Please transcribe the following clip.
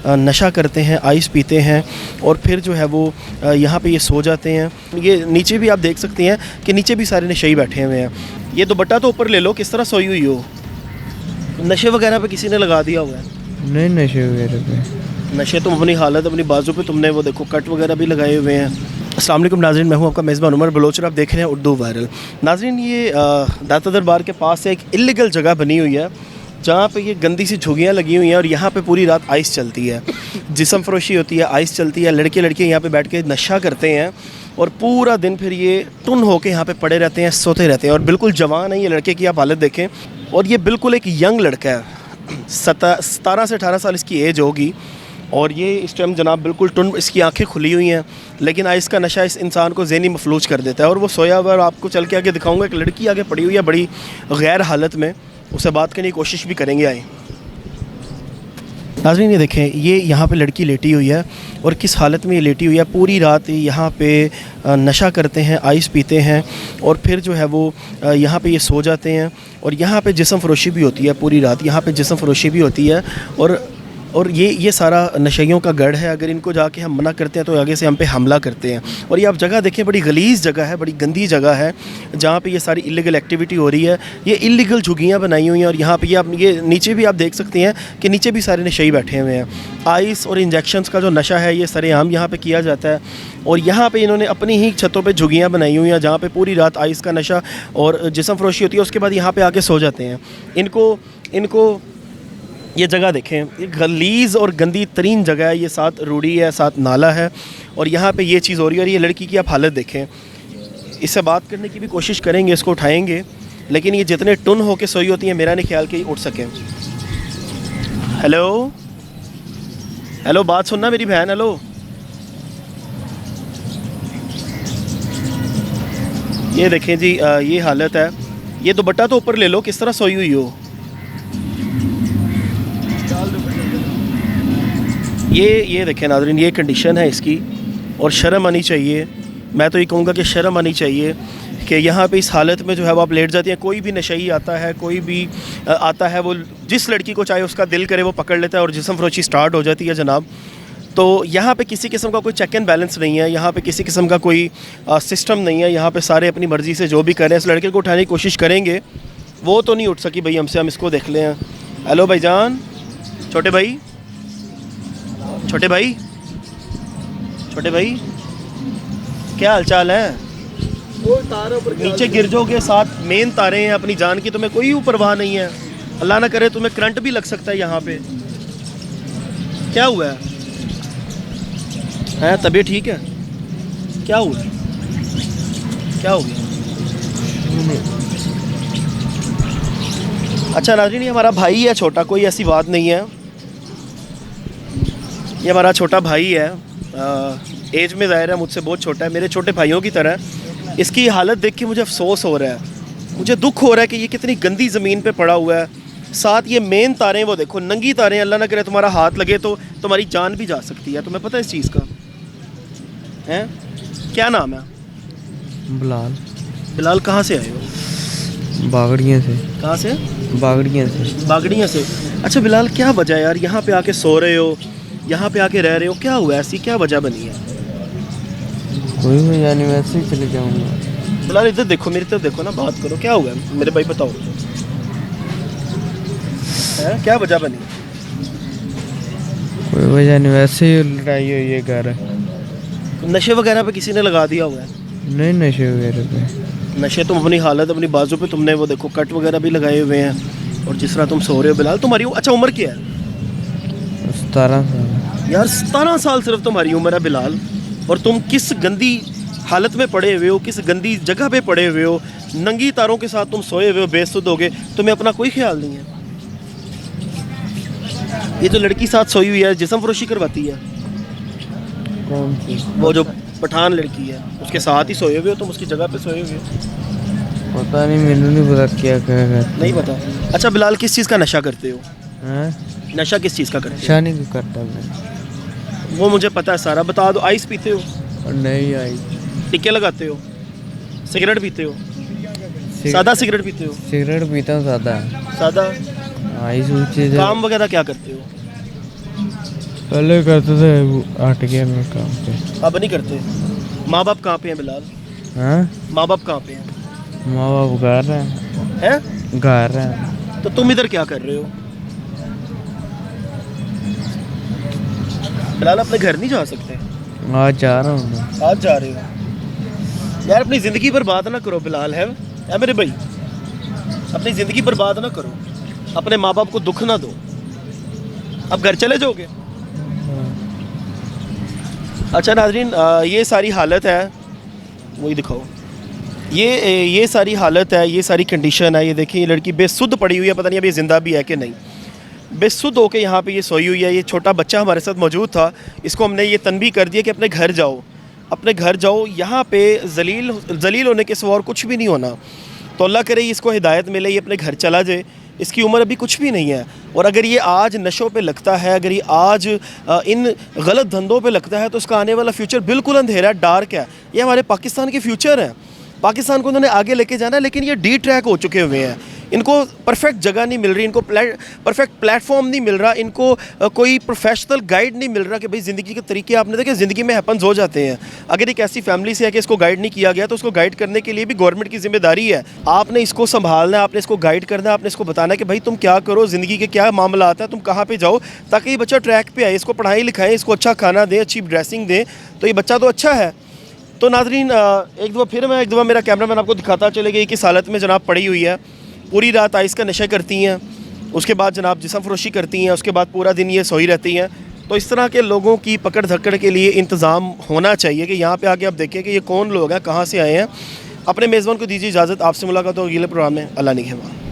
नशा करते हैं, आइस पीते हैं और फिर जो है वो यहाँ पे ये सो जाते हैं। ये नीचे भी आप देख सकते हैं कि नीचे भी सारे नशे ही बैठे हुए हैं। ये दुपट्टा तो ऊपर ले लो, किस तरह सोई हुई हो। नशे वगैरह पे किसी ने लगा दिया हुआ है? नहीं, नशे वगैरह पे नशे तुम अपनी हालत, अपनी बाजू पे तुमने वो देखो कट वगैरह भी लगाए हुए हैं। अस्सलाम वालेकुम नाज़रीन, मैं हूं आपका मेज़बान उमर बलोच और आप देख रहे हैं उर्दू वायरल। नाज़रीन, ये दाता दरबार के पास से एक इल्लीगल जगह बनी हुई है जहाँ पे ये गंदी सी झुग्गियाँ लगी हुई हैं और यहाँ पे पूरी रात आइस चलती है, जिस्म फरोशी होती है, आइस चलती है। लड़के लड़कियाँ यहाँ पे बैठ के नशा करते हैं और पूरा दिन फिर ये टुन होके यहाँ पे पड़े रहते हैं, सोते रहते हैं। और बिल्कुल जवान है ये लड़के की, आप हालत देखें। और ये बिल्कुल एक यंग लड़का है, 17 से 18 साल इसकी एज होगी। और ये इस टाइम जनाब बिल्कुल टुन, इसकी आंखें खुली हुई हैं, लेकिन आइस का नशा इस इंसान को ज़हनी मफलूज कर देता है। और वो सोया हुआ, और आपको चल के आगे दिखाऊंगा, एक लड़की आगे पड़ी हुई है बड़ी गैर हालत में, उससे बात करने की कोशिश भी करेंगे। आए नाज़रीन, ये देखें, ये यहाँ पे लड़की लेटी हुई है और किस हालत में ये लेटी हुई है। पूरी रात यहाँ पे नशा करते हैं, आइस पीते हैं और फिर जो है वो यहाँ पे ये सो जाते हैं। और यहाँ पे जिस्म फरोशी भी होती है पूरी रात, यहाँ पे जिस्म फरोशी भी होती है। और ये सारा नशइयों का गढ़ है। अगर इनको जाके हम मना करते हैं तो आगे से हम पे हमला करते हैं। और ये आप जगह देखें, बड़ी गलीज़ जगह है, बड़ी गंदी जगह है जहाँ पे ये सारी इल्लीगल एक्टिविटी हो रही है। ये इल्लीगल झुग्गियाँ बनाई हुई हैं और यहाँ पे ये नीचे भी आप देख सकते हैं कि नीचे भी सारे नशे बैठे हुए हैं। आइस और इंजेक्शंस का जो नशा है ये सरेआम यहाँ पे किया जाता है। और यहाँ पे इन्होंने अपनी ही छतों पे झुग्गियाँ बनाई हुई हैं जहाँ पे पूरी रात आइस का नशा और जिस्म फरोशी होती है। उसके बाद यहाँ पे आके सो जाते हैं। इनको ये जगह देखें, ये गलीज़ और गंदी तरीन जगह है। ये साथ रूढ़ी है, साथ नाला है और यहाँ पे ये चीज़ हो रही है। और ये लड़की की आप हालत देखें। इससे बात करने की भी कोशिश करेंगे, इसको उठाएंगे, लेकिन ये जितने टुन होके सोई होती हैं, मेरा नहीं ख्याल कि उठ सकें। हेलो हेलो, बात सुनना मेरी बहन। हेलो, ये देखें जी, ये हालत है। ये दुपट्टा तो ऊपर ले लो, किस तरह सोई हुई हो। ये देखें नाज़रीन, ये कंडीशन है इसकी। और शर्म आनी चाहिए, मैं तो ये कहूँगा कि शर्म आनी चाहिए कि यहाँ पे इस हालत में जो है वो आप लेट जाती हैं। कोई भी नशई आता है, कोई भी आता है, वो जिस लड़की को चाहे उसका दिल करे वो पकड़ लेता है और जिस्म फरोशी स्टार्ट हो जाती है जनाब। तो यहाँ पे किसी किस्म का कोई चेक एंड बैलेंस नहीं है, यहाँ पे किसी किस्म का कोई सिस्टम नहीं है। यहाँ पे सारे अपनी मर्ज़ी से जो भी करें। इस लड़के को उठाने की कोशिश करेंगे, वो तो नहीं उठ सकी भाई हमसे, हम इसको देख लें। हेलो भाईजान, छोटे भाई, छोटे भाई, छोटे भाई, क्या हालचाल है? नीचे गिर जाओगे, साथ मेन तारे हैं अपनी जान की, तुम्हें कोई परवाह नहीं है। अल्लाह ना करे तुम्हें करंट भी लग सकता है यहाँ पे। क्या हुआ है? तबीयत ठीक है? क्या हुआ? क्या हो गया? अच्छा नाज़रीन, ये हमारा भाई है छोटा, कोई ऐसी बात नहीं है। ये हमारा छोटा भाई है, एज में ज़ाहिर है मुझसे बहुत छोटा है, मेरे छोटे भाइयों की तरह। इसकी हालत देख के मुझे अफसोस हो रहा है, मुझे दुख हो रहा है कि ये कितनी गंदी ज़मीन पे पड़ा हुआ है। साथ ये मेन तारें, वो देखो नंगी तारें, अल्लाह ना करे तुम्हारा हाथ लगे तो तुम्हारी जान भी जा सकती है। तुम्हें पता है इस चीज़ का? हैं, क्या नाम है? बिलाल। बिलाल, कहाँ से आए हो? बागड़ियाँ से। कहाँ से? बागड़ियाँ से। बागड़ियाँ से। अच्छा बिलाल, क्या वजह है यार, यहाँ पे आके सो रहे हो, यहाँ पे आके रह रहे हो, क्या हुआ? ऐसी क्या वजह बनी है? कोई वजह नहीं, वैसे ही चले जाऊँगा। बिलाल इधर देखो, मेरी तरफ देखो ना, बात करो, क्या हुआ है मेरे भाई, बताओ है क्या वजह बनी? कोई वजह नहीं, वैसे ही लड़ाई हुई है घर। नशे वगैरह पे किसी ने लगा दिया हुआ है? नहीं, नशे वगैरह पे। नशे तुम अपनी हालत, अपनी बाजू पे तुमने वो देखो कट वगैरह भी लगाए हुए हैं और जिस तरह तुम सो रहे हो। बिलाल तुम्हारी अच्छा उम्र क्या है? 17 साल। यार 17 साल सिर्फ तुम्हारी उम्र है बिलाल, और तुम किस गंदी हालत में पड़े हुए हो, किस गंदी जगह पे पड़े हुए हो, नंगी तारों के साथ तुम सोए हुए हो, बेसुध हो गए, तुम्हें अपना कोई ख्याल नहीं है। ये जो लड़की साथ सोई हुई है, जिस्म फरोशी करवाती है। कौन सी? वो जो पठान लड़की है, उसके साथ ही सोए हुए हो तुम, उसकी जगह पे सोए हुए हो। पता नहीं, मैंने नहीं पता क्या करते। नहीं पता? अच्छा बिलाल, किस चीज़ का नशा करते हो? हैं? नशा किस चीज़ का करते हो? नशा नहीं करता मैं। वो मुझे पता है सारा, बता दो। आइस पीते हो? और नहीं आई। टिक्के लगाते हो? सिगरेट पीते हो? सादा सिगरेट पीते हो? सिगरेट पीता हूँ सादा। सादा? आइस चीज़। काम वगैरह क्या करते हो? पहले करते थे, वो हट गया मैं काम पे। अब नहीं करते। माँ बाप कहाँ पे हैं बिलाल? हाँ, माँ बाप कहाँ पे हैं? माँ बाप घर हैं। हैं? घर हैं। तो तुम इधर क्या कर रहे हो? बिलाल अपने घर नहीं जा सकते? आज जा रहा हूँ मैं। आज जा रहे हो? यार अपनी ज़िंदगी बर्बाद ना करो बिलाल, है मेरे भाई। अपनी ज़िंदगी बर्बाद ना करो, अपने माँ बाप को दुख ना दो। अब घर चले जाओगे? अच्छा नाज़रीन, ये सारी हालत है, वही दिखाओ। ये सारी हालत है, ये सारी कंडीशन है। ये देखिए ये लड़की बेसुध पड़ी हुई है, पता नहीं अब ये ज़िंदा भी है कि नहीं। बेसुध होके यहाँ पे ये सोई हुई है। ये छोटा बच्चा हमारे साथ मौजूद था, इसको हमने ये तनबीह कर दिया कि अपने घर जाओ, अपने घर जाओ। यहाँ पे जलील होने के सिवा और कुछ भी नहीं होना। तो अल्लाह करे इसको हिदायत मिले, ये अपने घर चला जाए। इसकी उम्र अभी कुछ भी नहीं है, और अगर ये आज नशों पे लगता है, अगर ये आज इन गलत धंधों पे लगता है, तो उसका आने वाला फ्यूचर बिल्कुल अंधेरा है, डार्क है। ये हमारे पाकिस्तान के फ्यूचर है। पाकिस्तान को उन्होंने आगे लेके जाना है, लेकिन ये डी ट्रैक हो चुके हुए हैं। इनको परफेक्ट जगह नहीं मिल रही, इनको परफेक्ट प्लेटफॉर्म नहीं मिल रहा, इनको कोई प्रोफेशनल गाइड नहीं मिल रहा कि भाई ज़िंदगी के तरीके आपने देखे, ज़िंदगी में हैपन्स हो जाते हैं। अगर एक ऐसी फैमिली से है कि इसको गाइड नहीं किया गया, तो उसको गाइड करने के लिए भी गवर्नमेंट की जिम्मेदारी है। आपने इसको संभालना है, आपने इसको गाइड करना है, आपने इसको बताना है कि भाई तुम क्या करो, ज़िंदगी के क्या मामला आता है, तुम कहाँ पर जाओ, ताकि ये बच्चा ट्रैक पर आए। इसको पढ़ाई लिखाएँ, इसको अच्छा खाना दें, अच्छी ड्रेसिंग दें, तो ये बच्चा तो अच्छा है। तो नाज़रीन, एक दफ़ा मेरा कैमरामैन आपको दिखाता चले गई कि किस हालत में जनाब पड़ी हुई है। पूरी रात आइस का नशा करती हैं, उसके बाद जनाब जिस्म फरोशी करती हैं, उसके बाद पूरा दिन ये सोई रहती हैं। तो इस तरह के लोगों की पकड़ धक्कड़ के लिए इंतज़ाम होना चाहिए कि यहाँ पे आके आप देखें कि ये कौन लोग हैं, कहाँ से आए हैं। अपने मेज़बान को दीजिए इजाज़त, आपसे मुलाकात होगी अगले प्रोग्राम में। अल्लाह निगहबान।